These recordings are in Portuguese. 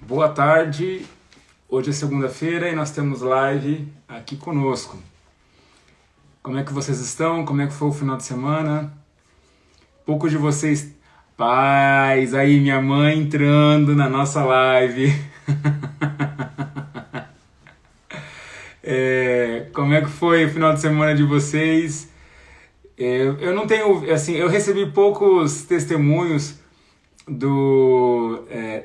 Boa tarde, hoje é segunda-feira e nós temos live aqui conosco. Como é que vocês estão? Como é que foi o final de semana? Poucos de vocês... Paz, aí minha mãe entrando na nossa live. Como é que foi o final de semana de vocês? Eu não tenho, assim, eu recebi poucos testemunhos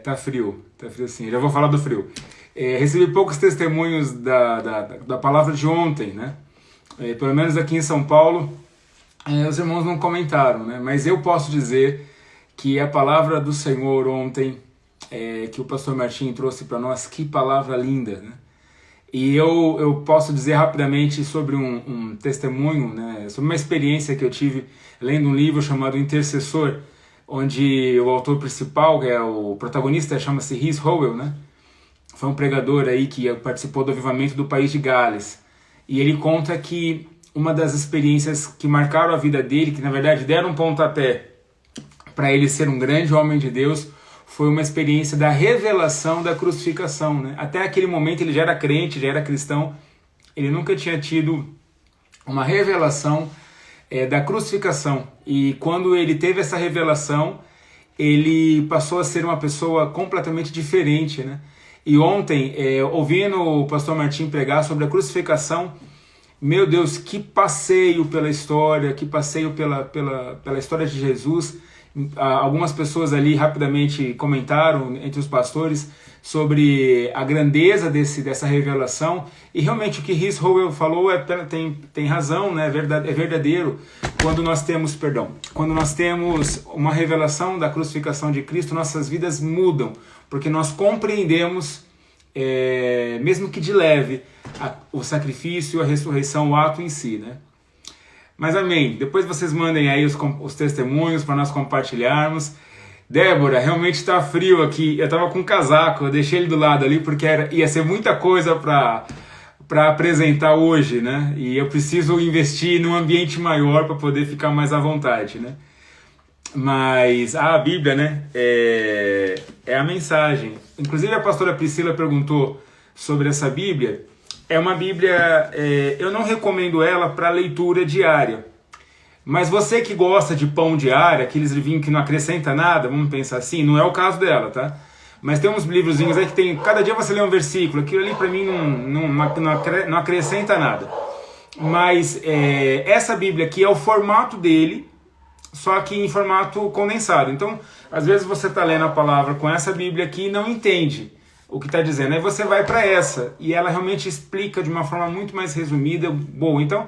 tá frio sim, já vou falar do frio. Recebi poucos testemunhos da palavra de ontem, né? Pelo menos aqui em São Paulo, os irmãos não comentaram, né? Mas eu posso dizer que a palavra do Senhor ontem, que o pastor Martim trouxe para nós, que palavra linda, né? E eu posso dizer rapidamente sobre um testemunho, né? Sobre uma experiência que eu tive lendo um livro chamado Intercessor, onde o autor principal, que é o protagonista, chama-se Rhys Howell, né? Foi um pregador aí que participou do avivamento do país de Gales. E ele conta que uma das experiências que marcaram a vida dele, que na verdade deram um pontapé para ele ser um grande homem de Deus, foi uma experiência da revelação da crucificação, né? Até aquele momento ele já era crente, já era cristão, ele nunca tinha tido uma revelação da crucificação. E quando ele teve essa revelação, ele passou a ser uma pessoa completamente diferente, né? E ontem, ouvindo o pastor Martim pregar sobre a crucificação, meu Deus, que passeio pela história, que passeio pela história de Jesus. Algumas pessoas ali rapidamente comentaram entre os pastores sobre a grandeza dessa revelação, e realmente o que Rhys Howell falou tem razão, né? É verdadeiro. Quando nós temos uma revelação da crucificação de Cristo, nossas vidas mudam, porque nós compreendemos, mesmo que de leve, o sacrifício, a ressurreição, o ato em si, né? Mas amém, depois vocês mandem aí os testemunhos para nós compartilharmos. Débora, realmente está frio aqui. Eu estava com um casaco, eu deixei ele do lado ali porque ia ser muita coisa para apresentar hoje, né? E eu preciso investir num ambiente maior para poder ficar mais à vontade, né? Mas a Bíblia, né? É a mensagem. Inclusive a pastora Priscila perguntou sobre essa Bíblia. É uma Bíblia, eu não recomendo ela para leitura diária. Mas você que gosta de pão diário, aqueles livrinhos que não acrescenta nada, vamos pensar assim, não é o caso dela, tá? Mas tem uns livrozinhos aí que tem, cada dia você lê um versículo, aquilo ali para mim não acrescenta nada. Mas essa Bíblia aqui é o formato dele, só que em formato condensado. Então, às vezes você está lendo a palavra com essa Bíblia aqui e não entende o que está dizendo. Aí você vai para essa, e ela realmente explica de uma forma muito mais resumida, boa. Então,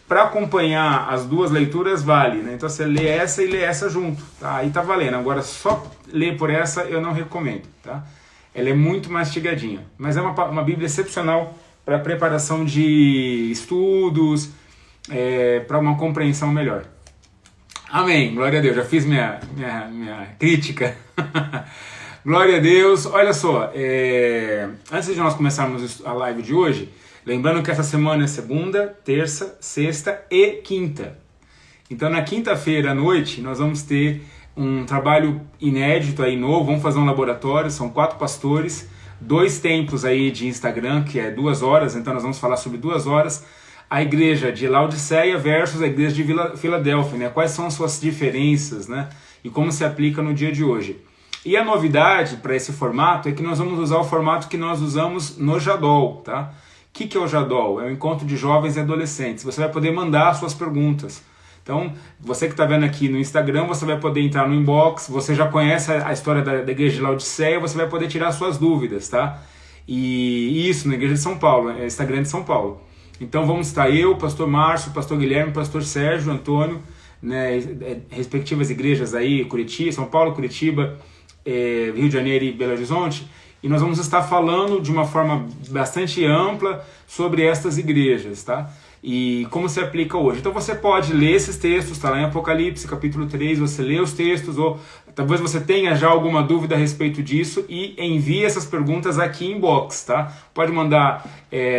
para acompanhar as duas leituras vale, né? Então você lê essa e lê essa junto, tá? Aí tá valendo. Agora só ler por essa eu não recomendo, tá? Ela é muito mastigadinha, mas é uma Bíblia excepcional para preparação de estudos, para uma compreensão melhor. Amém, glória a Deus, já fiz minha crítica. Glória a Deus. Olha só, antes de nós começarmos a live de hoje, lembrando que essa semana é segunda, terça, sexta e quinta. Então na quinta-feira à noite nós vamos ter um trabalho inédito aí, novo, vamos fazer um laboratório, são 4 pastores, 2 tempos aí de Instagram, que é 2 horas, então nós vamos falar sobre 2 horas, a igreja de Laodiceia versus a igreja de Filadélfia, né? Quais são as suas diferenças, né? E como se aplica no dia de hoje. E a novidade para esse formato é que nós vamos usar o formato que nós usamos no Jadol, tá? O que é o Jadol? É um encontro de jovens e adolescentes. Você vai poder mandar suas perguntas. Então, você que está vendo aqui no Instagram, você vai poder entrar no inbox, você já conhece a história da igreja de Laodiceia, você vai poder tirar suas dúvidas, tá? E isso, na igreja de São Paulo, Instagram de São Paulo. Então vamos estar eu, o pastor Márcio, o pastor Guilherme, o pastor Sérgio, Antônio, né, respectivas igrejas aí, Curitiba, São Paulo, Curitiba, Rio de Janeiro e Belo Horizonte, e nós vamos estar falando de uma forma bastante ampla sobre estas igrejas, tá? E como se aplica hoje. Então você pode ler esses textos, está lá em Apocalipse, capítulo 3, você lê os textos, ou talvez você tenha já alguma dúvida a respeito disso, e envie essas perguntas aqui em inbox, tá? Pode mandar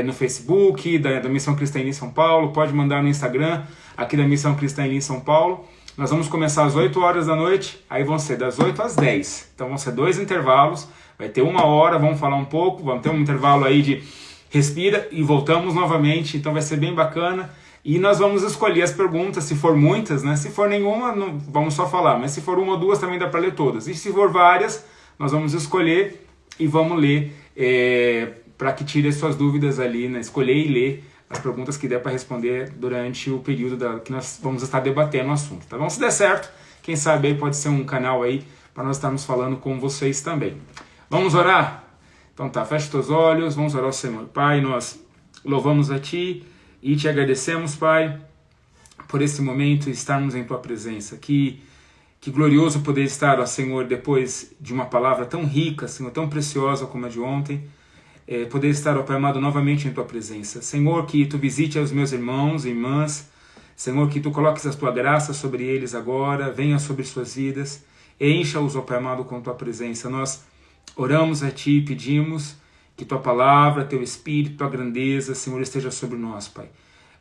no Facebook, da Missão Cristã em São Paulo, pode mandar no Instagram, aqui da Missão Cristã em São Paulo. Nós vamos começar às 8 horas da noite, aí vão ser das 8 às 10. Então vão ser 2 intervalos, Vai ter 1 hora, vamos falar um pouco, vamos ter um intervalo aí de respira e voltamos novamente, então vai ser bem bacana. E nós vamos escolher as perguntas, se for muitas, né? Se for nenhuma, não, vamos só falar, mas se for 1 ou 2 também dá para ler todas. E se for várias, nós vamos escolher e vamos ler para que tire as suas dúvidas ali, né? Escolher e ler as perguntas que der para responder durante o período que nós vamos estar debatendo o assunto, tá bom? Se der certo, quem sabe aí pode ser um canal aí para nós estarmos falando com vocês também. Vamos orar? Então tá, fecha os teus olhos, vamos orar ao Senhor. Pai, nós louvamos a Ti e Te agradecemos, Pai, por esse momento estarmos em Tua presença. Que glorioso poder estar, ó Senhor, depois de uma palavra tão rica, Senhor, tão preciosa como a de ontem, poder estar, ó Pai amado, novamente em Tua presença. Senhor, que Tu visite os meus irmãos e irmãs, Senhor, que Tu coloques a Tua graça sobre eles agora, venha sobre suas vidas, encha-os, ó Pai amado, com Tua presença. Nós oramos a Ti e pedimos que Tua palavra, Teu Espírito, Tua grandeza, Senhor, esteja sobre nós, Pai.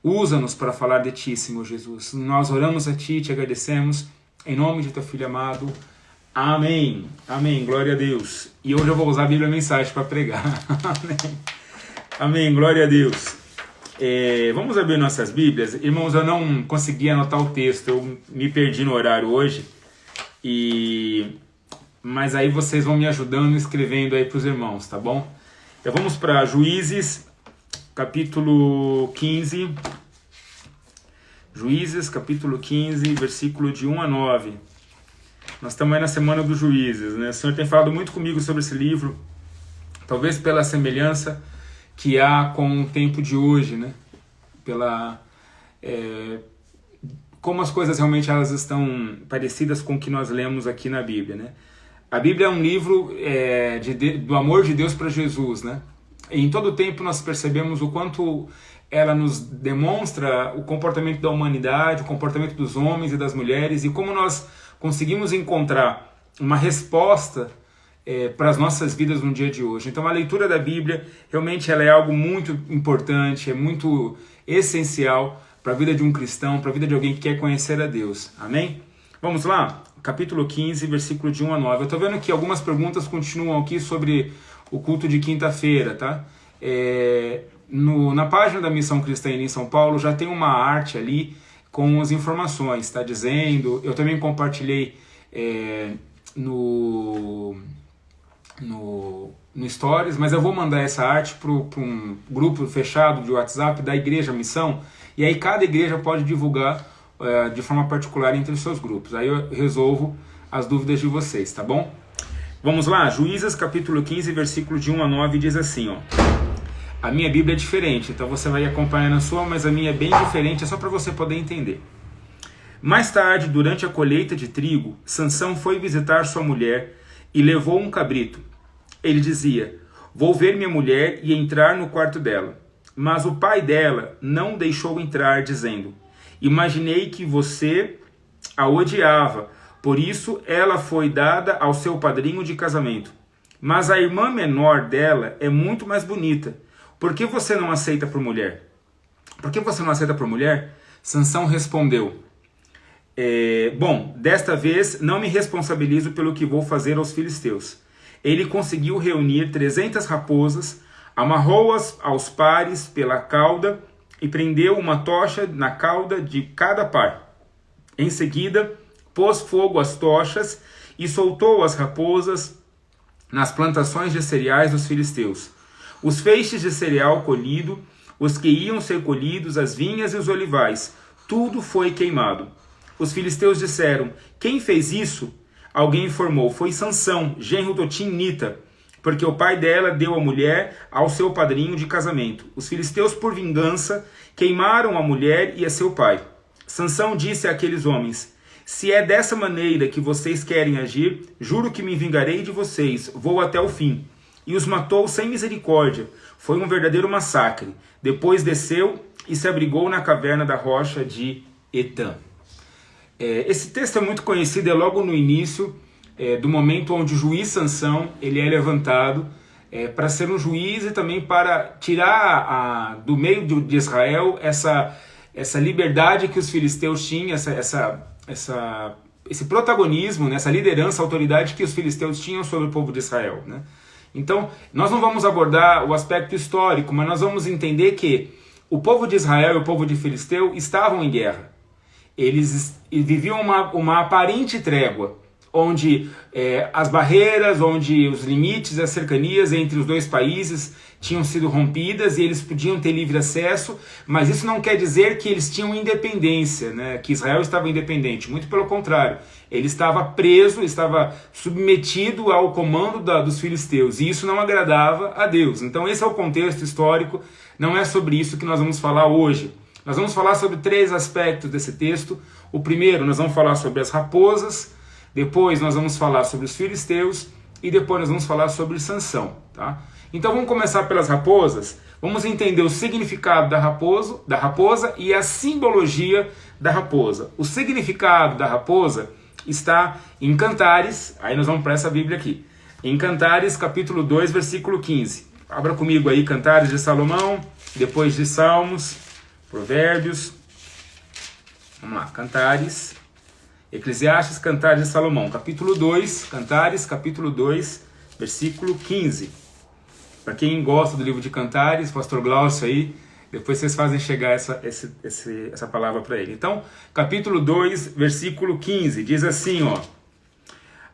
Usa-nos para falar de Ti, Senhor Jesus. Nós oramos a Ti e Te agradecemos, em nome de Teu Filho amado. Amém. Amém. Glória a Deus. E hoje eu vou usar a Bíblia Mensagem para pregar. Amém. Amém. Glória a Deus. Vamos abrir nossas Bíblias. Irmãos, eu não consegui anotar o texto. Eu me perdi no horário hoje. Mas aí vocês vão me ajudando escrevendo aí para os irmãos, tá bom? Então vamos para Juízes, capítulo 15. Juízes, capítulo 15, versículo de 1 a 9. Nós estamos aí na semana dos Juízes, né? O Senhor tem falado muito comigo sobre esse livro, talvez pela semelhança que há com o tempo de hoje, né? Como as coisas realmente elas estão parecidas com o que nós lemos aqui na Bíblia, né? A Bíblia é um livro do amor de Deus para Jesus, né? E em todo o tempo nós percebemos o quanto ela nos demonstra o comportamento da humanidade, o comportamento dos homens e das mulheres, e como nós conseguimos encontrar uma resposta para as nossas vidas no dia de hoje. Então a leitura da Bíblia realmente ela é algo muito importante, é muito essencial para a vida de um cristão, para a vida de alguém que quer conhecer a Deus. Amém? Vamos lá? Capítulo 15, versículo de 1 a 9. Eu estou vendo que algumas perguntas continuam aqui sobre o culto de quinta-feira, tá? Na página da Missão Cristã em São Paulo já tem uma arte ali com as informações, está dizendo, eu também compartilhei no Stories, mas eu vou mandar essa arte para um grupo fechado de WhatsApp da Igreja Missão, e aí cada igreja pode divulgar de forma particular entre os seus grupos, aí eu resolvo as dúvidas de vocês, tá bom? Vamos lá, Juízes capítulo 15, versículo de 1 a 9 diz assim, ó. A minha Bíblia é diferente, então você vai acompanhar na sua, mas a minha é bem diferente, é só para você poder entender. Mais tarde, durante a colheita de trigo, Sansão foi visitar sua mulher e levou um cabrito. Ele dizia, vou ver minha mulher e entrar no quarto dela. Mas o pai dela não deixou entrar, dizendo, imaginei que você a odiava, por isso ela foi dada ao seu padrinho de casamento. Mas a irmã menor dela é muito mais bonita. Por que você não aceita por mulher? Por que você não aceita por mulher? Sansão respondeu, bom, desta vez não me responsabilizo pelo que vou fazer aos filisteus. Ele conseguiu reunir 300 raposas, amarrou-as aos pares pela cauda e prendeu uma tocha na cauda de cada par. Em seguida, pôs fogo às tochas e soltou as raposas nas plantações de cereais dos filisteus. Os feixes de cereal colhido, os que iam ser colhidos, as vinhas e os olivais, tudo foi queimado. Os filisteus disseram, quem fez isso? Alguém informou, foi Sansão, genro do Timnita, porque o pai dela deu a mulher ao seu padrinho de casamento. Os filisteus, por vingança, queimaram a mulher e a seu pai. Sansão disse àqueles homens, se é dessa maneira que vocês querem agir, juro que me vingarei de vocês, vou até o fim. E os matou sem misericórdia. Foi um verdadeiro massacre. Depois desceu e se abrigou na caverna da rocha de Etã. Esse texto é muito conhecido, é logo no início do momento onde o juiz Sansão ele é levantado para ser um juiz e também para tirar do meio de Israel essa liberdade que os filisteus tinham, esse protagonismo, essa liderança, autoridade que os filisteus tinham sobre o povo de Israel, né? Então, nós não vamos abordar o aspecto histórico, mas nós vamos entender que o povo de Israel e o povo de Filisteu estavam em guerra. Eles viviam uma aparente trégua, onde as barreiras, onde os limites, as cercanias entre os dois países tinham sido rompidas e eles podiam ter livre acesso, mas isso não quer dizer que eles tinham independência, né? Que Israel estava independente, muito pelo contrário. Ele estava preso, estava submetido ao comando dos filisteus, e isso não agradava a Deus. Então esse é o contexto histórico, não é sobre isso que nós vamos falar hoje. Nós vamos falar sobre 3 aspectos desse texto. O primeiro, nós vamos falar sobre as raposas, depois nós vamos falar sobre os filisteus, e depois nós vamos falar sobre Sansão, tá? Então vamos começar pelas raposas, vamos entender o significado da raposa e a simbologia da raposa. O significado da raposa está em Cantares, aí nós vamos para essa Bíblia aqui, em Cantares capítulo 2, versículo 15. Abra comigo aí Cantares de Salomão, depois de Salmos, Provérbios, vamos lá, Cantares, Eclesiastes, Cantares de Salomão, capítulo 2, Cantares, capítulo 2, versículo 15. Para quem gosta do livro de Cantares, pastor Glaucio aí, depois vocês fazem chegar essa palavra para ele. Então, capítulo 2, versículo 15, diz assim, ó: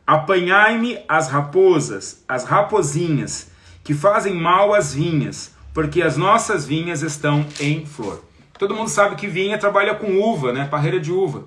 apanhai-me as raposas, as rapozinhas, que fazem mal às vinhas, porque as nossas vinhas estão em flor. Todo mundo sabe que vinha trabalha com uva, né? Parreira de uva.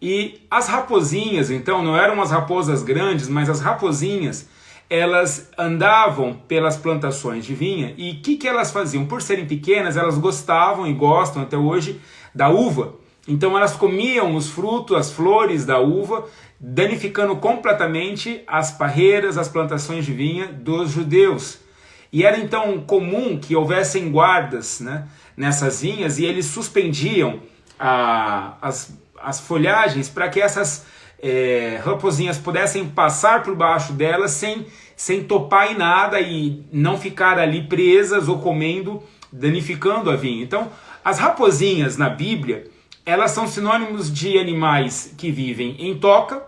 E as rapozinhas, então, não eram as raposas grandes, mas as rapozinhas, elas andavam pelas plantações de vinha, e o que elas faziam? Por serem pequenas, elas gostavam e gostam até hoje da uva. Então elas comiam os frutos, as flores da uva, danificando completamente as parreiras, as plantações de vinha dos judeus. E era então comum que houvessem guardas, né, nessas vinhas, e eles suspendiam as folhagens para que essas raposinhas pudessem passar por baixo delas sem topar em nada e não ficar ali presas ou comendo, danificando a vinha. Então, as raposinhas na Bíblia, elas são sinônimos de animais que vivem em toca,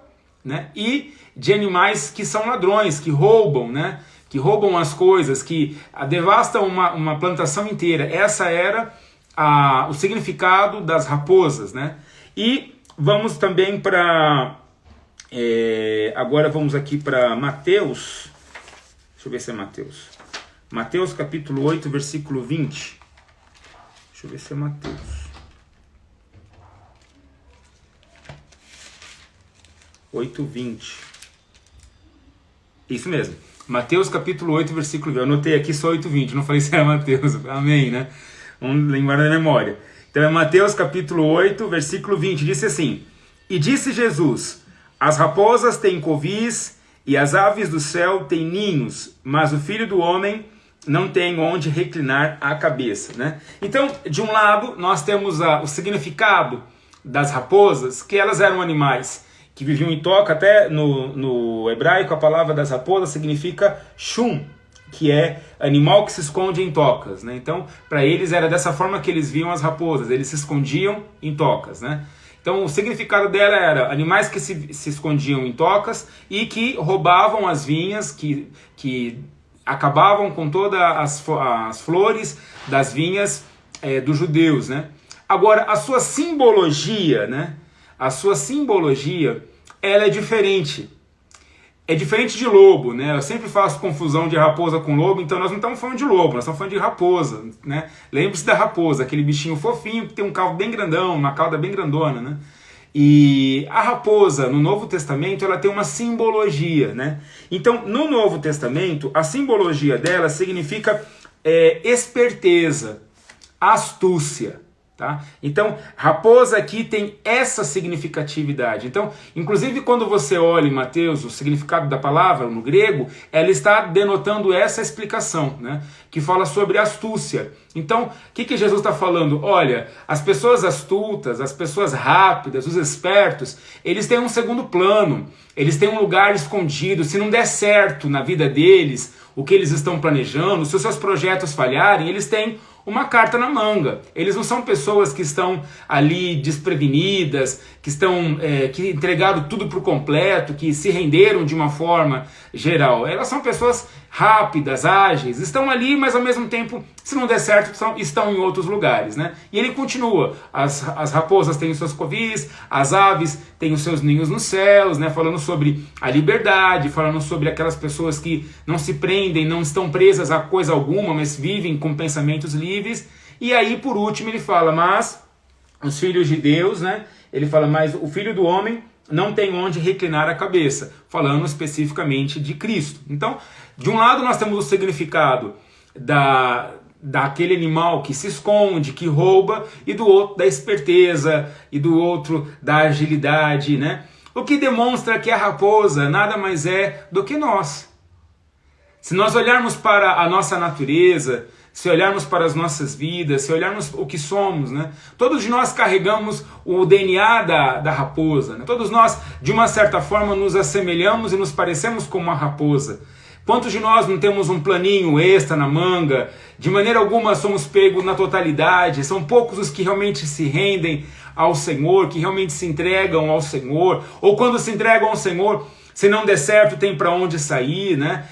né, e de animais que são ladrões, que roubam, né, que roubam as coisas, que devastam uma plantação inteira. Essa era o significado das raposas, né? E vamos também para... agora vamos aqui para Mateus. Deixa eu ver se é Mateus. Mateus capítulo 8, versículo 20. Deixa eu ver se é Mateus. 8:20. Isso mesmo. Mateus capítulo 8, versículo 20. Eu anotei aqui só 8:20, não falei se era Mateus. Amém, né? Vamos lembrar da memória. Então é Mateus capítulo 8, versículo 20. Disse assim: e disse Jesus: as raposas têm covis e as aves do céu têm ninhos, mas o Filho do Homem não tem onde reclinar a cabeça, né? Então, de um lado, nós temos o significado das raposas, que elas eram animais que viviam em toca. Até no hebraico a palavra das raposas significa shum, que é animal que se esconde em tocas, né? Então, para eles era dessa forma que eles viam as raposas, eles se escondiam em tocas, né? Então o significado dela era animais que se escondiam em tocas e que roubavam as vinhas, que acabavam com todas as flores das vinhas dos judeus, né? Agora, a sua simbologia, né? A sua simbologia, ela é diferente. É diferente de lobo, né? Eu sempre faço confusão de raposa com lobo, então nós não estamos falando de lobo, nós estamos falando de raposa, né? Lembre-se da raposa, aquele bichinho fofinho que tem um caldo bem grandão, uma cauda bem grandona, né? E a raposa, no Novo Testamento, ela tem uma simbologia, né? Então, no Novo Testamento, a simbologia dela significa esperteza, astúcia. Tá? Então, raposa aqui tem essa significatividade. Então, inclusive quando você olha em Mateus o significado da palavra no grego, ela está denotando essa explicação, né? Que fala sobre astúcia. Então, o que Jesus está falando? Olha, as pessoas astutas, as pessoas rápidas, os espertos, eles têm um segundo plano, eles têm um lugar escondido. Se não der certo na vida deles, o que eles estão planejando, se os seus projetos falharem, eles têm uma carta na manga. Eles não são pessoas que estão ali desprevenidas, que estão que entregaram tudo por completo, que se renderam de uma forma geral. Elas são pessoas rápidas, ágeis, estão ali, mas ao mesmo tempo, se não der certo, estão em outros lugares, né? E ele continua, as raposas têm os seus covis, as aves têm os seus ninhos nos céus, né? Falando sobre a liberdade, falando sobre aquelas pessoas que não se prendem, não estão presas a coisa alguma, mas vivem com pensamentos livres. E aí, por último, ele fala, mas os filhos de Deus, né? Ele fala, mas o filho do homem não tem onde reclinar a cabeça, falando especificamente de Cristo. Então, de um lado nós temos o significado daquele animal que se esconde, que rouba, e do outro da esperteza, e do outro da agilidade, né? O que demonstra que a raposa nada mais é do que nós. Se nós olharmos para a nossa natureza, se olharmos para as nossas vidas, se olharmos o que somos, né? Todos nós carregamos o DNA da raposa, né? Todos nós, de uma certa forma, nos assemelhamos e nos parecemos com uma raposa. Quantos de nós não temos um planinho extra na manga? De maneira alguma somos pegos na totalidade. São poucos os que realmente se rendem ao Senhor, que realmente se entregam ao Senhor. Ou quando se entregam ao Senhor, se não der certo, tem para onde sair, né?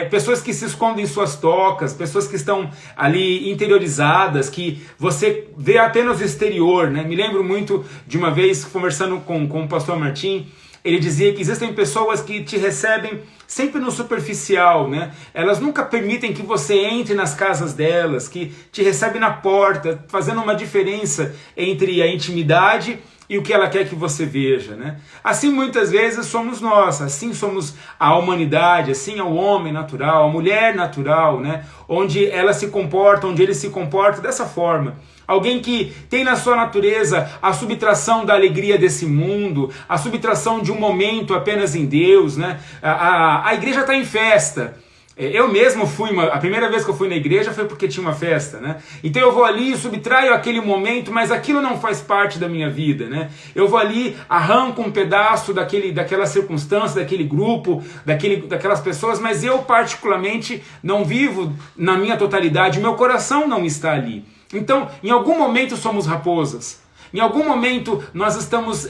Pessoas que se escondem em suas tocas, pessoas que estão ali interiorizadas, que você vê apenas o exterior, né? Me lembro muito de uma vez, conversando com o pastor Martim, ele dizia que existem pessoas que te recebem sempre no superficial, né? Elas nunca permitem que você entre nas casas delas, que te recebem na porta, fazendo uma diferença entre a intimidade e o que ela quer que você veja, né? Assim muitas vezes somos nós, assim somos a humanidade, assim é o homem natural, a mulher natural, né? Onde ela se comporta, onde ele se comporta dessa forma. Alguém que tem na sua natureza a subtração da alegria desse mundo, a subtração de um momento apenas em Deus, né? A igreja está em festa. Eu mesmo a primeira vez que eu fui na igreja foi porque tinha uma festa, né? Então eu vou ali e subtraio aquele momento, mas aquilo não faz parte da minha vida, né? Eu vou ali, arranco um pedaço daquela circunstância, daquele grupo, daquelas pessoas, mas eu particularmente não vivo na minha totalidade, meu coração não está ali. Então, em algum momento somos raposas. Em algum momento nós estamos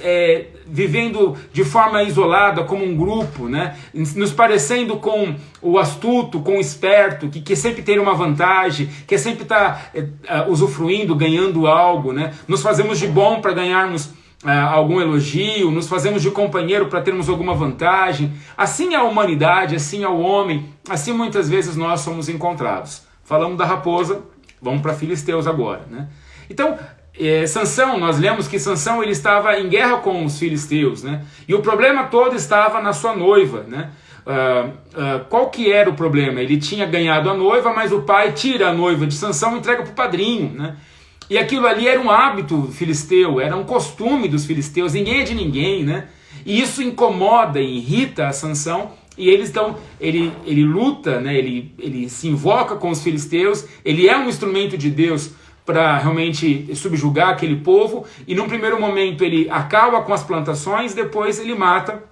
vivendo de forma isolada, como um grupo, né? Nos parecendo com o astuto, com o esperto, que sempre tem uma vantagem, que sempre está usufruindo, ganhando algo, né? Nos fazemos de bom para ganharmos algum elogio, nos fazemos de companheiro para termos alguma vantagem. Assim é a humanidade, assim é o homem, assim muitas vezes nós somos encontrados. Falamos da raposa, vamos para Filisteus agora, né? Então, Sansão, nós lemos que Sansão ele estava em guerra com os filisteus, né? E o problema todo estava na sua noiva, né? Qual que era o problema? Ele tinha ganhado a noiva, mas o pai tira a noiva de Sansão e entrega para o padrinho, né? E aquilo ali era um hábito filisteu, era um costume dos filisteus, ninguém é de ninguém, né? E isso incomoda e irrita a Sansão. E ele luta, né? Ele se invoca com os filisteus, ele é um instrumento de Deus para realmente subjugar aquele povo, e num primeiro momento ele acaba com as plantações, depois ele mata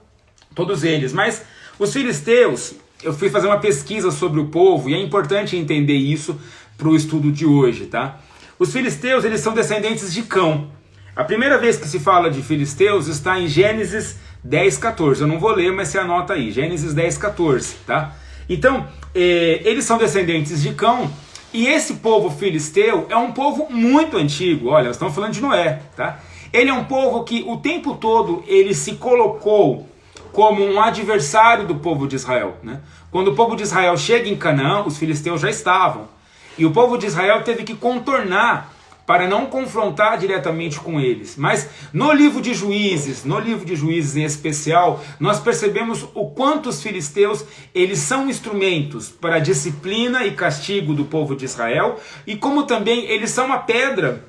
todos eles. Mas os filisteus, eu fui fazer uma pesquisa sobre o povo, e é importante entender isso para o estudo de hoje, tá? Os filisteus, eles são descendentes de Cão. A primeira vez que se fala de filisteus está em Gênesis 10:14. Eu não vou ler, mas você anota aí, Gênesis 10:14, tá? Então, eles são descendentes de Cão, e esse povo filisteu é um povo muito antigo. Olha, nós estamos falando de Noé, tá? Ele é um povo que o tempo todo ele se colocou como um adversário do povo de Israel, né? Quando o povo de Israel chega em Canaã, os filisteus já estavam. E o povo de Israel teve que contornar para não confrontar diretamente com eles. Mas no livro de Juízes em especial, nós percebemos o quanto os filisteus eles são instrumentos para a disciplina e castigo do povo de Israel, e como também eles são uma pedra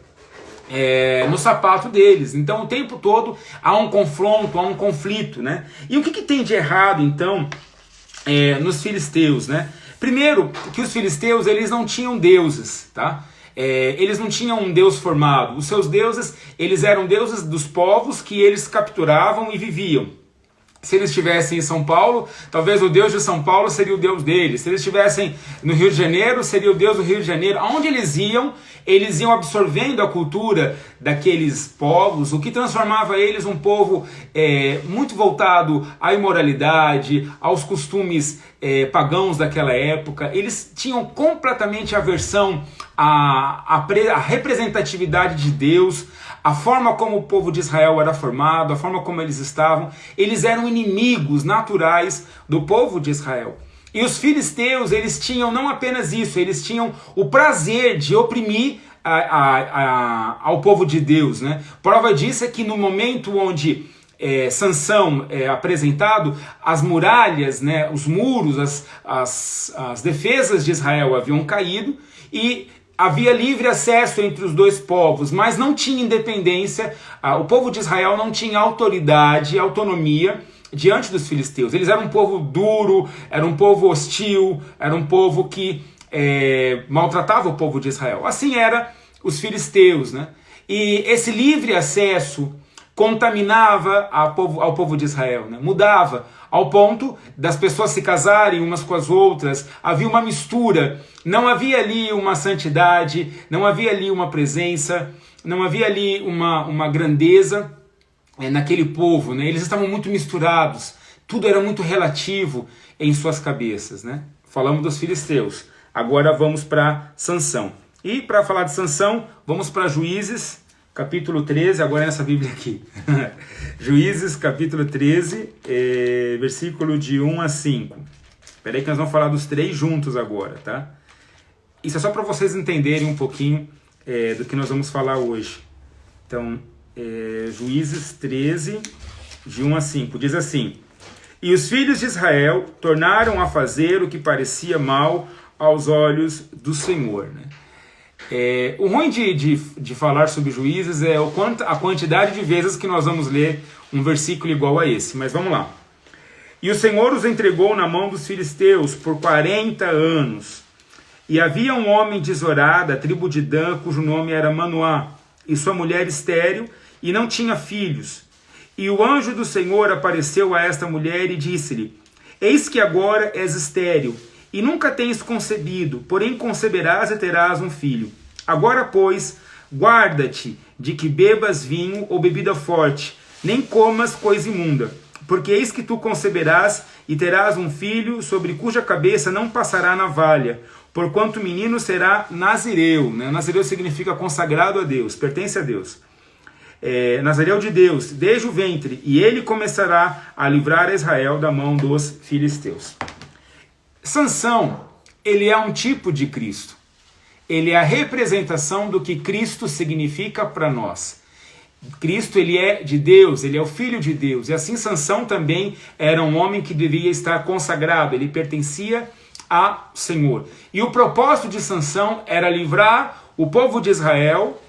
no sapato deles. Então o tempo todo há um confronto, há um conflito, né? E o que tem de errado então nos filisteus, né? Primeiro, que os filisteus eles não tinham deuses, tá? Eles não tinham um deus formado. Os seus deuses, eles eram deuses dos povos que eles capturavam e viviam. Se eles estivessem em São Paulo, talvez o Deus de São Paulo seria o Deus deles. Se eles estivessem no Rio de Janeiro, seria o Deus do Rio de Janeiro. Aonde eles iam absorvendo a cultura daqueles povos, o que transformava eles um povo muito voltado à imoralidade, aos costumes pagãos daquela época. Eles tinham completamente aversão à representatividade de Deus, a forma como o povo de Israel era formado, a forma como eles estavam. Eles eram inimigos naturais do povo de Israel. E os filisteus, eles tinham não apenas isso, eles tinham o prazer de oprimir ao povo de Deus, né? Prova disso é que no momento onde Sansão é apresentado, as muralhas, né, os muros, as defesas de Israel haviam caído e havia livre acesso entre os dois povos, mas não tinha independência. O povo de Israel não tinha autoridade, autonomia diante dos filisteus. Eles eram um povo duro, era um povo hostil, era um povo que maltratava o povo de Israel. Assim eram os filisteus, né? E esse livre acesso contaminava ao povo de Israel, né? Mudava ao ponto das pessoas se casarem umas com as outras. Havia uma mistura, não havia ali uma santidade, não havia ali uma presença, não havia ali uma grandeza naquele povo, né? Eles estavam muito misturados, tudo era muito relativo em suas cabeças, né? Falamos dos filisteus, agora vamos para Sansão. E para falar de Sansão, vamos para Juízes, capítulo 13, agora nessa Bíblia aqui. Juízes, capítulo 13, versículo de 1 a 5. Espera aí que nós vamos falar dos três juntos agora, tá? Isso é só para vocês entenderem um pouquinho do que nós vamos falar hoje. Então, Juízes 13, de 1 a 5, diz assim: E os filhos de Israel tornaram a fazer o que parecia mal aos olhos do Senhor, né? O ruim de falar sobre juízes é a quantidade de vezes que nós vamos ler um versículo igual a esse, mas vamos lá. E o Senhor os entregou na mão dos filisteus por 40 anos. E havia um homem de Zorá, da tribo de Dan, cujo nome era Manoá, e sua mulher estéril, e não tinha filhos. E o anjo do Senhor apareceu a esta mulher e disse-lhe: Eis que agora és estéril, e nunca tens concebido, porém conceberás e terás um filho. Agora, pois, guarda-te de que bebas vinho ou bebida forte, nem comas coisa imunda, porque eis que tu conceberás e terás um filho, sobre cuja cabeça não passará navalha, porquanto o menino será nazireu, né? Nazireu significa consagrado a Deus, pertence a Deus. Nazireu de Deus, desde o ventre, e ele começará a livrar a Israel da mão dos filisteus. Sansão, ele é um tipo de Cristo. Ele é a representação do que Cristo significa para nós. Cristo, ele é de Deus, ele é o Filho de Deus. E assim Sansão também era um homem que devia estar consagrado, ele pertencia ao Senhor. E o propósito de Sansão era livrar o povo de Israel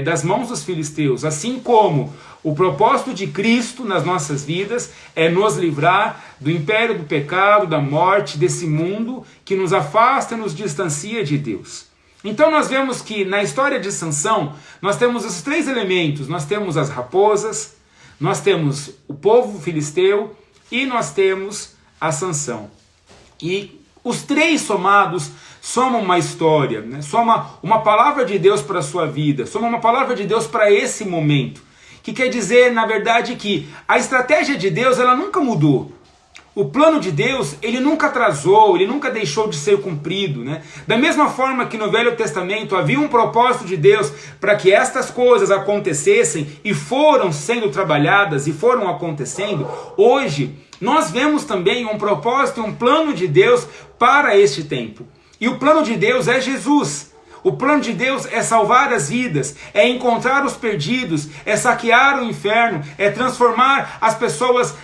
das mãos dos filisteus, assim como o propósito de Cristo nas nossas vidas é nos livrar do império do pecado, da morte, desse mundo que nos afasta e nos distancia de Deus. Então nós vemos que na história de Sansão, nós temos os três elementos. Nós temos as raposas, nós temos o povo filisteu e nós temos a Sansão. E os três somados somam uma história, né? Soma uma palavra de Deus para a sua vida, soma uma palavra de Deus para esse momento. Que quer dizer, na verdade, que a estratégia de Deus ela nunca mudou. O plano de Deus, ele nunca atrasou, ele nunca deixou de ser cumprido, né? Da mesma forma que no Velho Testamento havia um propósito de Deus para que estas coisas acontecessem e foram sendo trabalhadas e foram acontecendo, hoje nós vemos também um propósito e um plano de Deus para este tempo. E o plano de Deus é Jesus. O plano de Deus é salvar as vidas, é encontrar os perdidos, é saquear o inferno, é transformar as pessoas,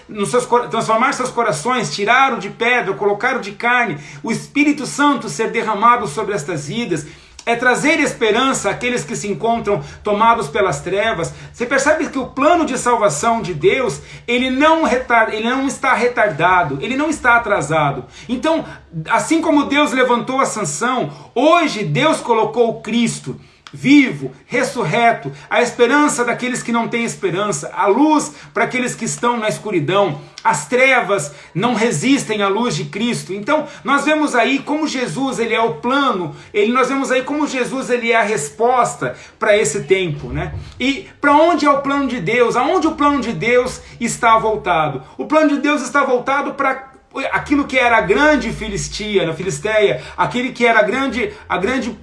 transformar seus corações, tirar-o de pedra, colocar-o de carne, o Espírito Santo ser derramado sobre estas vidas, é trazer esperança àqueles que se encontram tomados pelas trevas. Você percebe que o plano de salvação de Deus, ele não está retardado, ele não está atrasado. Então, assim como Deus levantou a Sansão, hoje Deus colocou o Cristo vivo, ressurreto, a esperança daqueles que não têm esperança, a luz para aqueles que estão na escuridão. As trevas não resistem à luz de Cristo. Então, nós vemos aí como Jesus, ele é o plano, nós vemos aí como Jesus, ele é a resposta para esse tempo, né? E para onde é o plano de Deus? Aonde o plano de Deus está voltado? O plano de Deus está voltado para aquilo que era a grande Filisteia, aquele que era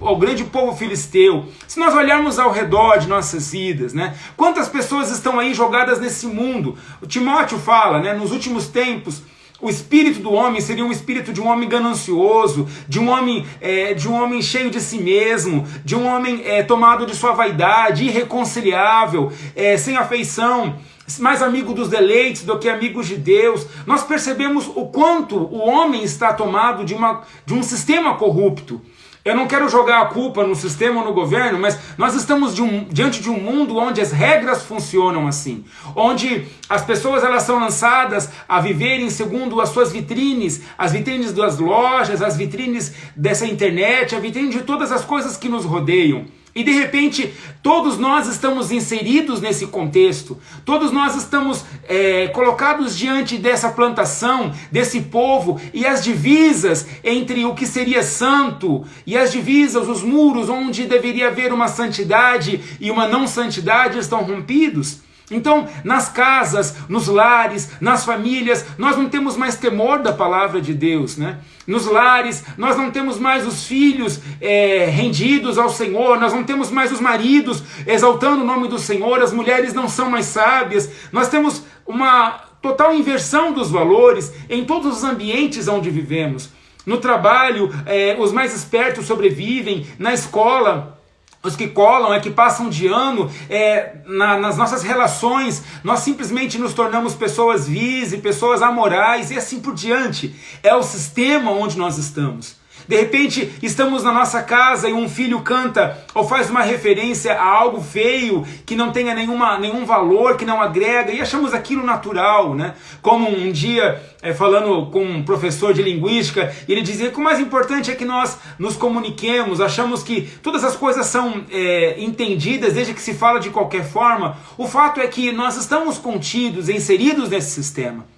o grande povo filisteu. Se nós olharmos ao redor de nossas vidas, né, quantas pessoas estão aí jogadas nesse mundo? O Timóteo fala, né, nos últimos tempos, o espírito do homem seria um espírito de um homem ganancioso, de um homem cheio de si mesmo, de um homem tomado de sua vaidade, irreconciliável, sem afeição, mais amigo dos deleites do que amigos de Deus. Nós percebemos o quanto o homem está tomado de um sistema corrupto. Eu não quero jogar a culpa no sistema ou no governo, mas nós estamos diante de um mundo onde as regras funcionam assim. Onde as pessoas elas são lançadas a viverem segundo as suas vitrines, as vitrines das lojas, as vitrines dessa internet, a vitrine de todas as coisas que nos rodeiam. E de repente, todos nós estamos inseridos nesse contexto, todos nós estamos colocados diante dessa plantação, desse povo, e as divisas entre o que seria santo, e as divisas, os muros onde deveria haver uma santidade e uma não santidade estão rompidos. Então, nas casas, nos lares, nas famílias, nós não temos mais temor da palavra de Deus, né? Nos lares, nós não temos mais os filhos rendidos ao Senhor, nós não temos mais os maridos exaltando o nome do Senhor, as mulheres não são mais sábias, nós temos uma total inversão dos valores em todos os ambientes onde vivemos. No trabalho, os mais espertos sobrevivem, na escola, os que colam, que passam de ano, nas nossas relações, nós simplesmente nos tornamos pessoas vis e pessoas amorais e assim por diante. É o sistema onde nós estamos. De repente, estamos na nossa casa e um filho canta ou faz uma referência a algo feio, que não tenha nenhum valor, que não agrega, e achamos aquilo natural, né? Como um dia, falando com um professor de linguística, ele dizia que o mais importante é que nós nos comuniquemos, achamos que todas as coisas são entendidas desde que se fala de qualquer forma. O fato é que nós estamos contidos, inseridos nesse sistema.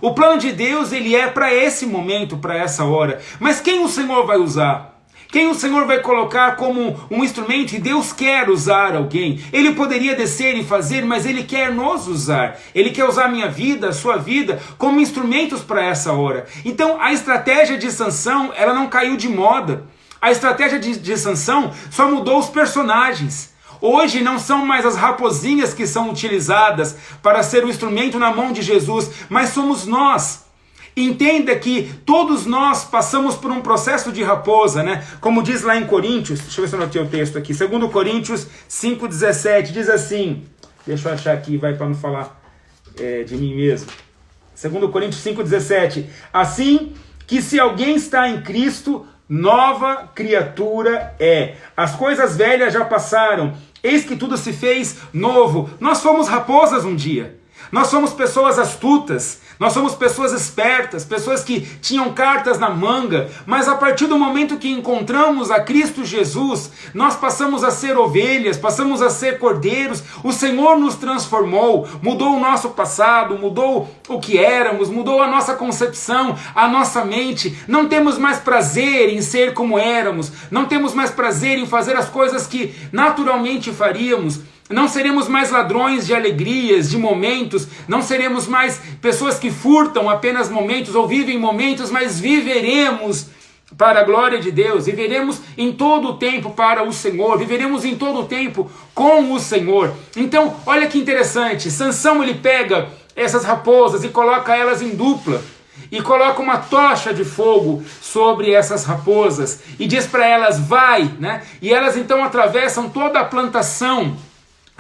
O plano de Deus, ele é para esse momento, para essa hora. Mas quem o Senhor vai usar? Quem o Senhor vai colocar como um instrumento? E Deus quer usar alguém. Ele poderia descer e fazer, mas Ele quer nos usar. Ele quer usar a minha vida, a sua vida, como instrumentos para essa hora. Então, a estratégia de Sansão, ela não caiu de moda. A estratégia de Sansão só mudou os personagens. Hoje não são mais as raposinhas que são utilizadas para ser o instrumento na mão de Jesus, mas somos nós. Entenda que todos nós passamos por um processo de raposa, né? Como diz lá em Coríntios, deixa eu ver se eu anotei o texto aqui, 2 Coríntios 5,17, diz assim, deixa eu achar aqui, vai para não falar de mim mesmo. 2 Coríntios 5,17, assim que se alguém está em Cristo, nova criatura é. As coisas velhas já passaram, eis que tudo se fez novo. Nós fomos raposas um dia. Nós somos pessoas astutas, nós somos pessoas espertas, pessoas que tinham cartas na manga, mas a partir do momento que encontramos a Cristo Jesus, nós passamos a ser ovelhas, passamos a ser cordeiros, o Senhor nos transformou, mudou o nosso passado, mudou o que éramos, mudou a nossa concepção, a nossa mente. Não temos mais prazer em ser como éramos, não temos mais prazer em fazer as coisas que naturalmente faríamos. Não seremos mais ladrões de alegrias, de momentos, não seremos mais pessoas que furtam apenas momentos ou vivem momentos, mas viveremos para a glória de Deus, viveremos em todo o tempo para o Senhor, viveremos em todo o tempo com o Senhor. Então, olha que interessante, Sansão ele pega essas raposas e coloca elas em dupla, e coloca uma tocha de fogo sobre essas raposas, e diz para elas, vai, né? E elas então atravessam toda a plantação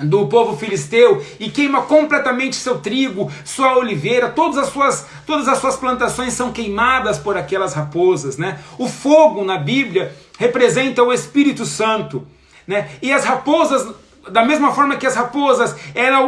do povo filisteu e queima completamente seu trigo, sua oliveira, todas as suas plantações são queimadas por aquelas raposas, né? O fogo na Bíblia representa o Espírito Santo, né? E as raposas, da mesma forma que as raposas,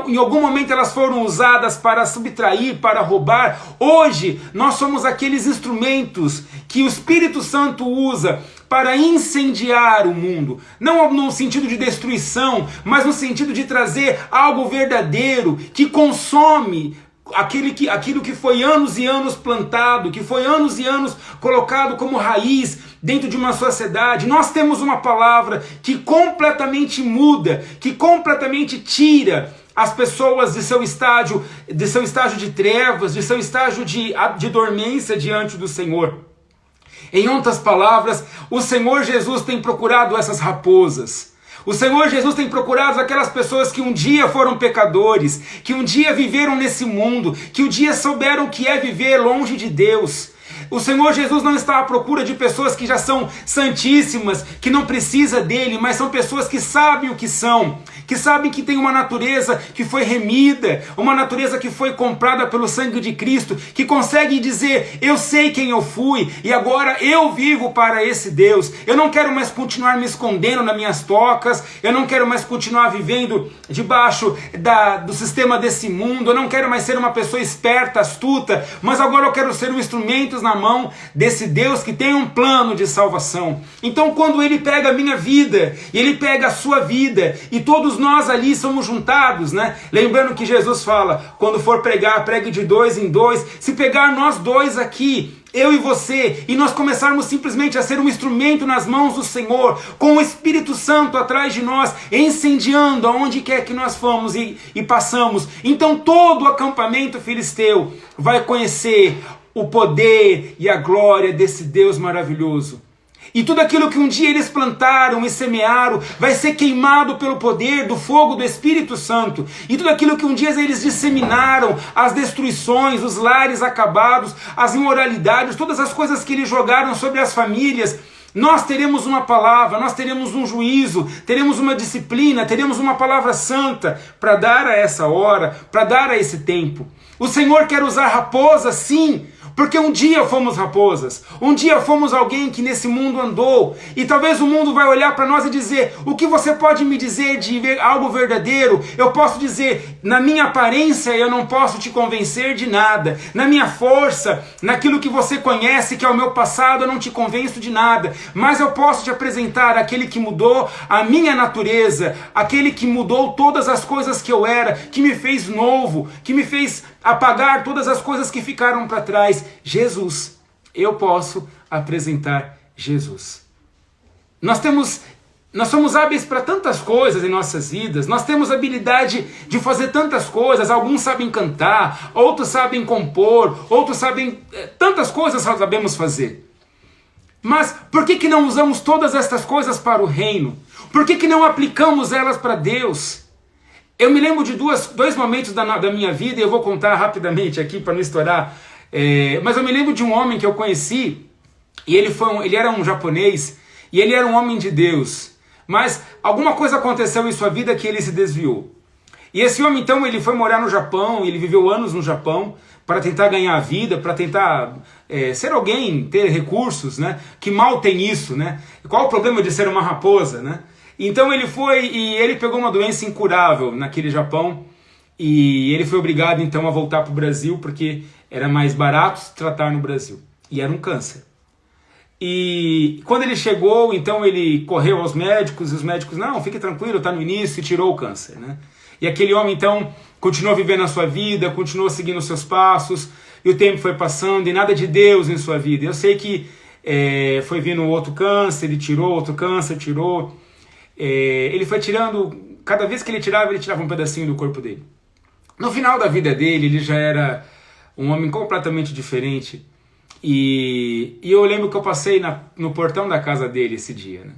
em algum momento elas foram usadas para subtrair, para roubar, hoje nós somos aqueles instrumentos que o Espírito Santo usa para incendiar o mundo, não no sentido de destruição, mas no sentido de trazer algo verdadeiro, que consome aquilo que foi anos e anos plantado, que foi anos e anos colocado como raiz dentro de uma sociedade. Nós temos uma palavra que completamente muda, que completamente tira as pessoas de seu estágio de trevas, de seu estágio de dormência diante do Senhor. Em outras palavras, o Senhor Jesus tem procurado essas raposas. O Senhor Jesus tem procurado aquelas pessoas que um dia foram pecadores, que um dia viveram nesse mundo, que um dia souberam o que é viver longe de Deus. O Senhor Jesus não está à procura de pessoas que já são santíssimas, que não precisa dele, mas são pessoas que sabem o que são, que sabem que tem uma natureza que foi remida, uma natureza que foi comprada pelo sangue de Cristo, que consegue dizer, eu sei quem eu fui e agora eu vivo para esse Deus. Eu não quero mais continuar me escondendo nas minhas tocas, eu não quero mais continuar vivendo debaixo do sistema desse mundo, eu não quero mais ser uma pessoa esperta, astuta, mas agora eu quero ser um instrumento na mão desse Deus que tem um plano de salvação. Então quando ele pega a minha vida, e ele pega a sua vida, e todos nós ali somos juntados, né? Lembrando que Jesus fala, quando for pregar, pregue de 2 em 2, se pegar nós dois aqui, eu e você, e nós começarmos simplesmente a ser um instrumento nas mãos do Senhor, com o Espírito Santo atrás de nós, incendiando aonde quer que nós fomos e passamos, então todo o acampamento filisteu vai conhecer o poder e a glória desse Deus maravilhoso. E tudo aquilo que um dia eles plantaram e semearam vai ser queimado pelo poder do fogo do Espírito Santo. E tudo aquilo que um dia eles disseminaram, as destruições, os lares acabados, as imoralidades, todas as coisas que eles jogaram sobre as famílias, nós teremos uma palavra, nós teremos um juízo, teremos uma disciplina, teremos uma palavra santa para dar a essa hora, para dar a esse tempo. O Senhor quer usar raposas, sim, porque um dia fomos raposas, um dia fomos alguém que nesse mundo andou, e talvez o mundo vai olhar para nós e dizer, o que você pode me dizer de algo verdadeiro? Eu posso dizer, na minha aparência eu não posso te convencer de nada, na minha força, naquilo que você conhece que é o meu passado eu não te convenço de nada, mas eu posso te apresentar aquele que mudou a minha natureza, aquele que mudou todas as coisas que eu era, que me fez novo, que me fez apagar todas as coisas que ficaram para trás. Jesus. Eu posso apresentar Jesus. Nós somos hábeis para tantas coisas em nossas vidas, nós temos habilidade de fazer tantas coisas, alguns sabem cantar, outros sabem compor, outros sabem, tantas coisas nós sabemos fazer. Mas por que não usamos todas estas coisas para o reino? Por que não aplicamos elas para Deus? Eu me lembro de dois momentos da minha vida, e eu vou contar rapidamente aqui para não estourar, mas eu me lembro de um homem que eu conheci, e ele era um japonês, e ele era um homem de Deus, mas alguma coisa aconteceu em sua vida que ele se desviou. E esse homem então, ele foi morar no Japão, ele viveu anos no Japão, para tentar ganhar a vida, para tentar ser alguém, ter recursos, né? Que mal tem isso, né? Qual o problema de ser uma raposa, né? Então ele foi e ele pegou uma doença incurável naquele Japão e ele foi obrigado então a voltar para o Brasil porque era mais barato se tratar no Brasil. E era um câncer. E quando ele chegou, então ele correu aos médicos e os médicos, não, fique tranquilo, está no início, e tirou o câncer, né? E aquele homem então continuou vivendo a sua vida, continuou seguindo os seus passos e o tempo foi passando e nada de Deus em sua vida. Eu sei que foi vindo outro câncer, ele tirou, outro câncer, tirou. Ele foi tirando, cada vez que ele tirava um pedacinho do corpo dele. No final da vida dele, ele já era um homem completamente diferente. E eu lembro que eu passei no portão da casa dele esse dia, né?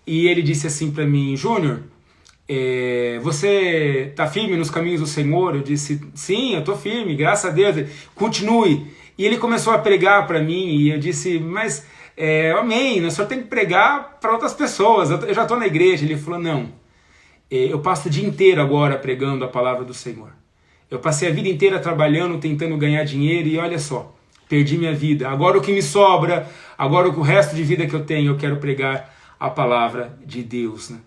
E ele disse assim para mim, Júnior, você está firme nos caminhos do Senhor? Eu disse, sim, eu estou firme, graças a Deus, continue. E ele começou a pregar para mim e eu disse, mas... amém, o senhor tem que pregar para outras pessoas, eu já estou na igreja. Ele falou, não, eu passo o dia inteiro agora pregando a palavra do Senhor. Eu passei a vida inteira trabalhando, tentando ganhar dinheiro e olha só, perdi minha vida. Agora o que me sobra, agora o resto de vida que eu tenho, eu quero pregar a palavra de Deus, né?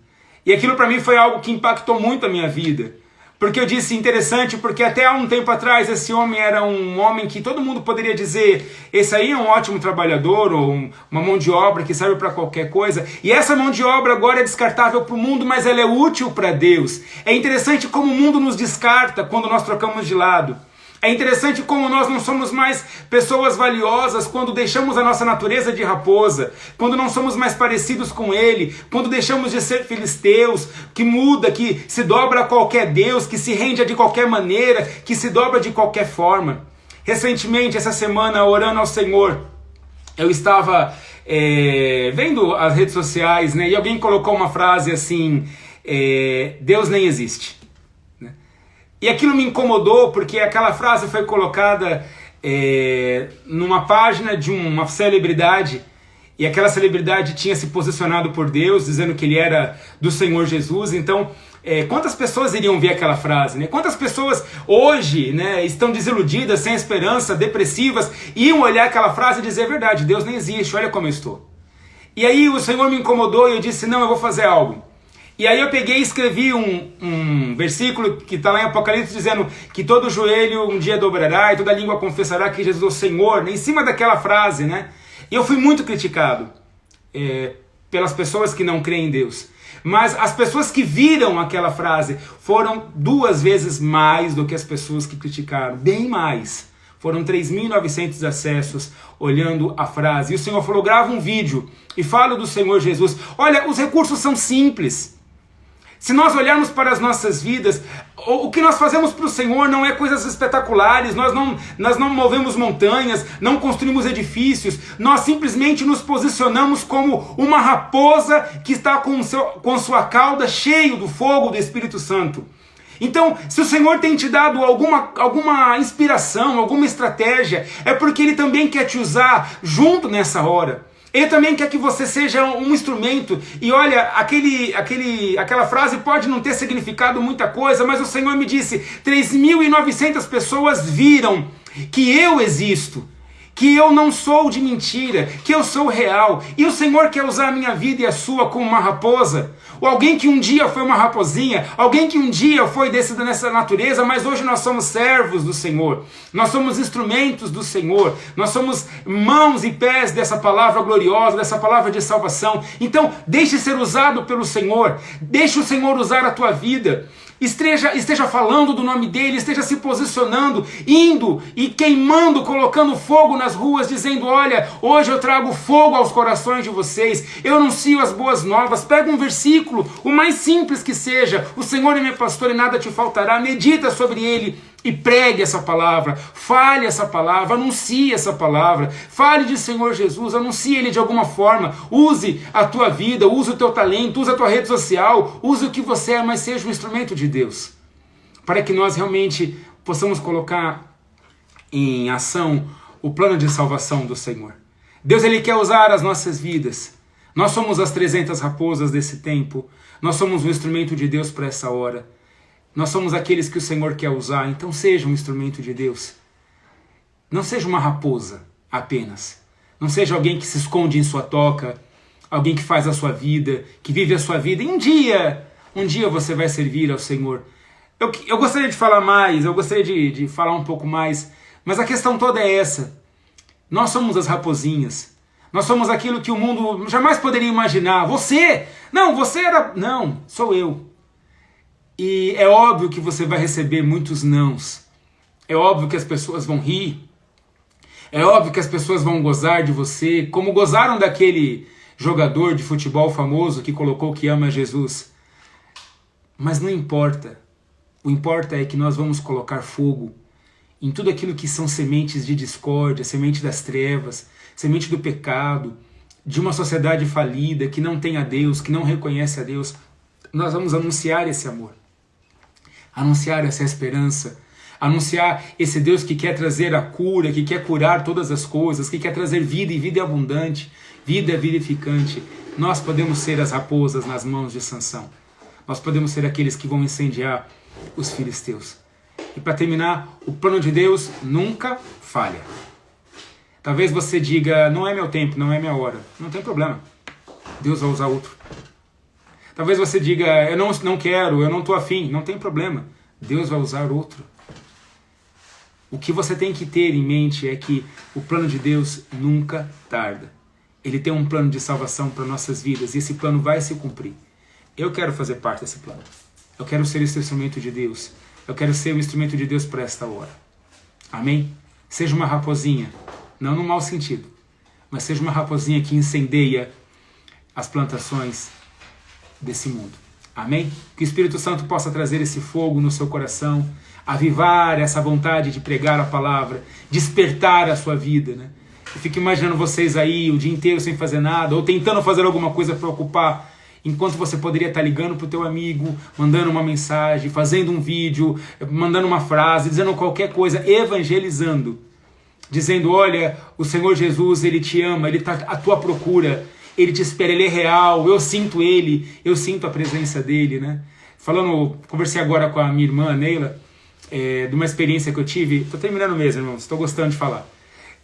E aquilo para mim foi algo que impactou muito a minha vida, Porque eu disse interessante, porque até há um tempo atrás esse homem era um homem que todo mundo poderia dizer, esse aí é um ótimo trabalhador, ou uma mão de obra que serve para qualquer coisa. E essa mão de obra agora é descartável para o mundo, mas ela é útil para Deus. É interessante como o mundo nos descarta quando nós trocamos de lado. É interessante como nós não somos mais pessoas valiosas quando deixamos a nossa natureza de raposa, quando não somos mais parecidos com ele, quando deixamos de ser filisteus, que muda, que se dobra a qualquer Deus, que se rende de qualquer maneira, que se dobra de qualquer forma. Recentemente, essa semana, orando ao Senhor, eu estava vendo as redes sociais, né, e alguém colocou uma frase assim, Deus nem existe. E aquilo me incomodou porque aquela frase foi colocada numa página de uma celebridade, e aquela celebridade tinha se posicionado por Deus, dizendo que ele era do Senhor Jesus. Então, quantas pessoas iriam ver aquela frase? Né? Quantas pessoas hoje, né, estão desiludidas, sem esperança, depressivas, iam olhar aquela frase e dizer, verdade, Deus nem existe, olha como eu estou. E aí o Senhor me incomodou e eu disse, não, eu vou fazer algo. E aí eu peguei e escrevi um versículo que está lá em Apocalipse dizendo que todo joelho um dia dobrará e toda língua confessará que Jesus é o Senhor, né? Em cima daquela frase, né? E eu fui muito criticado pelas pessoas que não creem em Deus. Mas as pessoas que viram aquela frase foram 2 vezes mais do que as pessoas que criticaram, bem mais. Foram 3.900 acessos olhando a frase. E o Senhor falou, grava um vídeo e fala do Senhor Jesus. Olha, os recursos são simples. Se nós olharmos para as nossas vidas, o que nós fazemos para o Senhor não é coisas espetaculares, nós não movemos montanhas, não construímos edifícios, nós simplesmente nos posicionamos como uma raposa que está com sua cauda cheio do fogo do Espírito Santo. Então, se o Senhor tem te dado alguma inspiração, alguma estratégia, é porque Ele também quer te usar junto nessa hora. Ele também quer que você seja um instrumento. E olha, aquela frase pode não ter significado muita coisa, mas o Senhor me disse, 3.900 pessoas viram que eu existo, que eu não sou de mentira, que eu sou real. E o Senhor quer usar a minha vida e a sua como uma raposa. Ou alguém que um dia foi uma raposinha, alguém que um dia foi nessa natureza, mas hoje nós somos servos do Senhor. Nós somos instrumentos do Senhor. Nós somos mãos e pés dessa palavra gloriosa, dessa palavra de salvação. Então, deixe ser usado pelo Senhor. Deixe o Senhor usar a tua vida. Esteja falando do nome dele, esteja se posicionando, indo e queimando, colocando fogo nas ruas, dizendo, olha, hoje eu trago fogo aos corações de vocês, eu anuncio as boas novas. Pega um versículo, o mais simples que seja, o Senhor é meu pastor e nada te faltará, medita sobre ele e pregue essa palavra, fale essa palavra, anuncie essa palavra, fale de Senhor Jesus, anuncie ele de alguma forma, use a tua vida, use o teu talento, use a tua rede social, use o que você é, mas seja um instrumento de Deus, para que nós realmente possamos colocar em ação o plano de salvação do Senhor. Deus, ele quer usar as nossas vidas. Nós somos as 300 raposas desse tempo, nós somos um instrumento de Deus para essa hora. Nós somos aqueles que o Senhor quer usar, então seja um instrumento de Deus. Não seja uma raposa apenas. Não seja alguém que se esconde em sua toca, alguém que faz a sua vida, que vive a sua vida. E um dia você vai servir ao Senhor. Eu gostaria de falar mais, eu gostaria de falar um pouco mais, mas a questão toda é essa. Nós somos as raposinhas. Nós somos aquilo que o mundo jamais poderia imaginar. Você! Não, você era... Não, sou eu. E é óbvio que você vai receber muitos nãos. É óbvio que as pessoas vão rir. É óbvio que as pessoas vão gozar de você, como gozaram daquele jogador de futebol famoso que colocou que ama Jesus. Mas não importa. O importa é que nós vamos colocar fogo em tudo aquilo que são sementes de discórdia, semente das trevas, semente do pecado, de uma sociedade falida, que não tem a Deus, que não reconhece a Deus. Nós vamos anunciar esse amor. Anunciar essa esperança, anunciar esse Deus que quer trazer a cura, que quer curar todas as coisas, que quer trazer vida e vida abundante, vida vivificante. Nós podemos ser as raposas nas mãos de Sansão. Nós podemos ser aqueles que vão incendiar os filisteus. E para terminar, o plano de Deus nunca falha. Talvez você diga, não é meu tempo, não é minha hora. Não tem problema. Deus vai usar outro. Talvez você diga, eu não quero, eu não estou afim. Não tem problema. Deus vai usar outro. O que você tem que ter em mente é que o plano de Deus nunca tarda. Ele tem um plano de salvação para nossas vidas e esse plano vai se cumprir. Eu quero fazer parte desse plano. Eu quero ser esse instrumento de Deus. Eu quero ser o instrumento de Deus para esta hora. Amém? Seja uma raposinha, não no mau sentido, mas seja uma raposinha que incendeia as plantações desse mundo. Amém? Que o Espírito Santo possa trazer esse fogo no seu coração, avivar essa vontade de pregar a palavra, despertar a sua vida, né? Eu fico imaginando vocês aí o dia inteiro sem fazer nada, ou tentando fazer alguma coisa para ocupar, enquanto você poderia estar ligando para o teu amigo, mandando uma mensagem, fazendo um vídeo, mandando uma frase, dizendo qualquer coisa, evangelizando, dizendo, olha, o Senhor Jesus, Ele te ama, Ele está à tua procura, Ele te espera, Ele é real, eu sinto Ele, eu sinto a presença dEle, né? Conversei agora com a minha irmã, a Neila, de uma experiência que eu tive, estou terminando mesmo, irmãos, estou gostando de falar.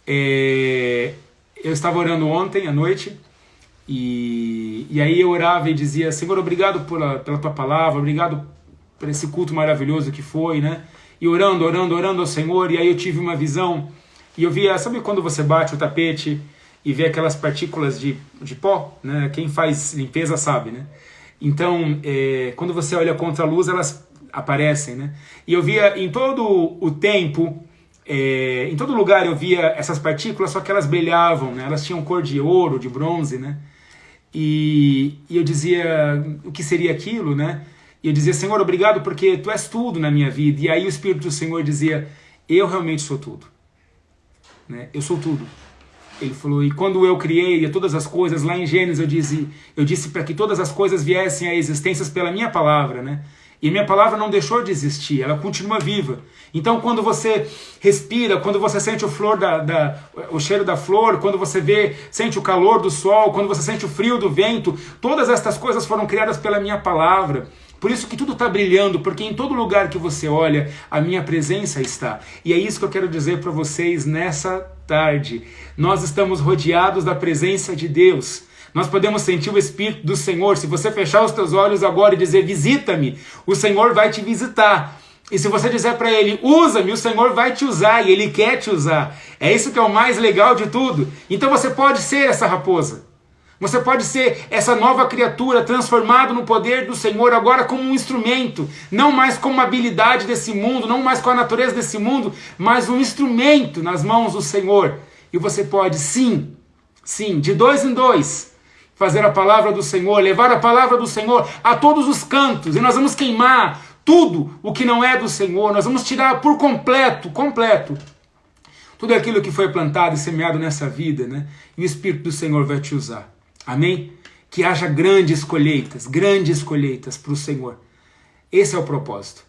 Eu estava orando ontem à noite, e aí eu orava e dizia, Senhor, obrigado pela tua palavra, obrigado por esse culto maravilhoso que foi, né? E orando ao Senhor, e aí eu tive uma visão, e eu via, sabe quando você bate o tapete e vê aquelas partículas de pó, né? Quem faz limpeza sabe, né? Então, quando você olha contra a luz, elas aparecem, né? E eu via em todo o tempo, em todo lugar eu via essas partículas, só que elas brilhavam, né? Elas tinham cor de ouro, de bronze, né? E eu dizia, o que seria aquilo, né? E eu dizia, Senhor, obrigado porque Tu és tudo na minha vida. E aí o Espírito do Senhor dizia, eu realmente sou tudo, né? Eu sou tudo. Ele falou, e quando eu criei todas as coisas, lá em Gênesis eu disse para que todas as coisas viessem à existência pela minha palavra, né? E a minha palavra não deixou de existir, ela continua viva. Então quando você respira, quando você sente o cheiro da flor, quando você sente o calor do sol, quando você sente o frio do vento, todas estas coisas foram criadas pela minha palavra. Por isso que tudo está brilhando, porque em todo lugar que você olha, a minha presença está. E é isso que eu quero dizer para vocês nessa tarde. Nós estamos rodeados da presença de Deus. Nós podemos sentir o Espírito do Senhor. Se você fechar os teus olhos agora e dizer, visita-me, o Senhor vai te visitar. E se você dizer para Ele, usa-me, o Senhor vai te usar, e Ele quer te usar. É isso que é o mais legal de tudo. Então você pode ser essa raposa. Você pode ser essa nova criatura transformado no poder do Senhor agora como um instrumento, não mais como uma habilidade desse mundo, não mais com a natureza desse mundo, mas um instrumento nas mãos do Senhor. E você pode, sim, de 2 em 2, fazer a palavra do Senhor, levar a palavra do Senhor a todos os cantos, e nós vamos queimar tudo o que não é do Senhor, nós vamos tirar por completo, tudo aquilo que foi plantado e semeado nessa vida, né? E o Espírito do Senhor vai te usar. Amém? Que haja grandes colheitas para o Senhor. Esse é o propósito.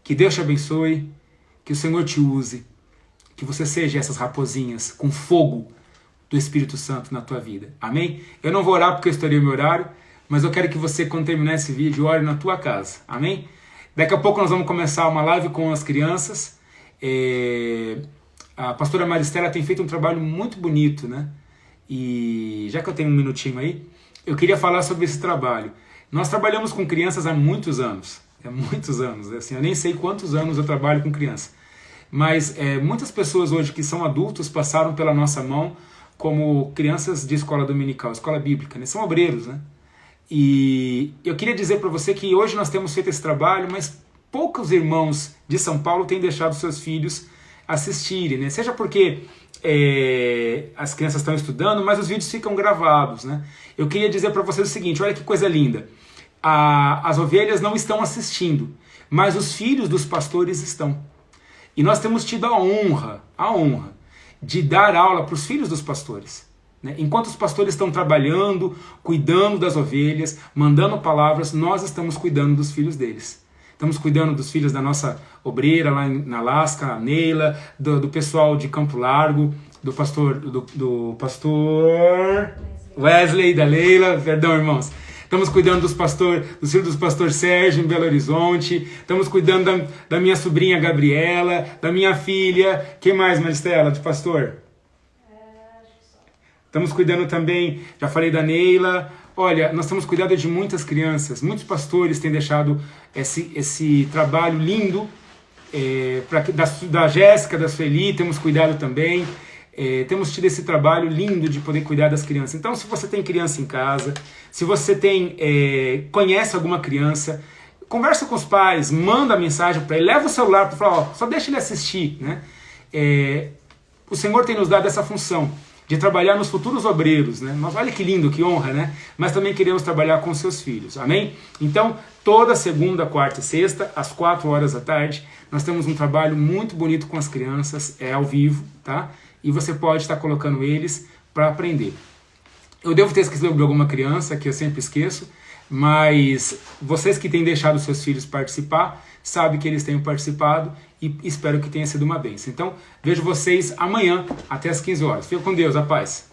Que Deus te abençoe, que o Senhor te use, que você seja essas raposinhas com fogo do Espírito Santo na tua vida. Amém? Eu não vou orar porque eu estourei o meu horário, mas eu quero que você, quando terminar esse vídeo, ore na tua casa. Amém? Daqui a pouco nós vamos começar uma live com as crianças. A pastora Maristela tem feito um trabalho muito bonito, né? E já que eu tenho um minutinho aí, eu queria falar sobre esse trabalho. Nós trabalhamos com crianças há muitos anos. Assim, eu nem sei quantos anos eu trabalho com criança. Mas muitas pessoas hoje que são adultos passaram pela nossa mão como crianças de escola dominical, escola bíblica, né? São obreiros, né? E eu queria dizer para você que hoje nós temos feito esse trabalho, mas poucos irmãos de São Paulo têm deixado seus filhos assistirem, né? Seja porque as crianças estão estudando, mas os vídeos ficam gravados, né? Eu queria dizer para vocês o seguinte, olha que coisa linda. As ovelhas não estão assistindo, mas os filhos dos pastores estão. E nós temos tido a honra de dar aula para os filhos dos pastores, né? Enquanto os pastores estão trabalhando, cuidando das ovelhas, mandando palavras, nós estamos cuidando dos filhos deles. Estamos cuidando dos filhos da nossa obreira lá na Alasca, a Neila, do pessoal de Campo Largo, do pastor Wesley, da Leila, perdão, irmãos. Estamos cuidando dos filhos do pastor Sérgio em Belo Horizonte. Estamos cuidando da minha sobrinha Gabriela, da minha filha. Quem mais, Maristela, de pastor? Estamos cuidando também, já falei da Neila, Olha, nós temos cuidado de muitas crianças, muitos pastores têm deixado esse trabalho lindo, da Jéssica, da Sueli, temos cuidado também, temos tido esse trabalho lindo de poder cuidar das crianças. Então, se você tem criança em casa, se você conhece alguma criança, conversa com os pais, manda mensagem para ele, leva o celular para falar, só deixa ele assistir, né? O Senhor tem nos dado essa função de trabalhar nos futuros obreiros, né? Mas olha que lindo, que honra, né? Mas também queremos trabalhar com seus filhos, amém? Então, toda segunda, quarta e sexta, às 4 horas da tarde, nós temos um trabalho muito bonito com as crianças, ao vivo, tá? E você pode estar colocando eles para aprender. Eu devo ter esquecido de alguma criança, que eu sempre esqueço, mas vocês que têm deixado seus filhos participar, sabem que eles têm participado e espero que tenha sido uma bênção. Então, vejo vocês amanhã, até às 15 horas. Fica com Deus, a paz.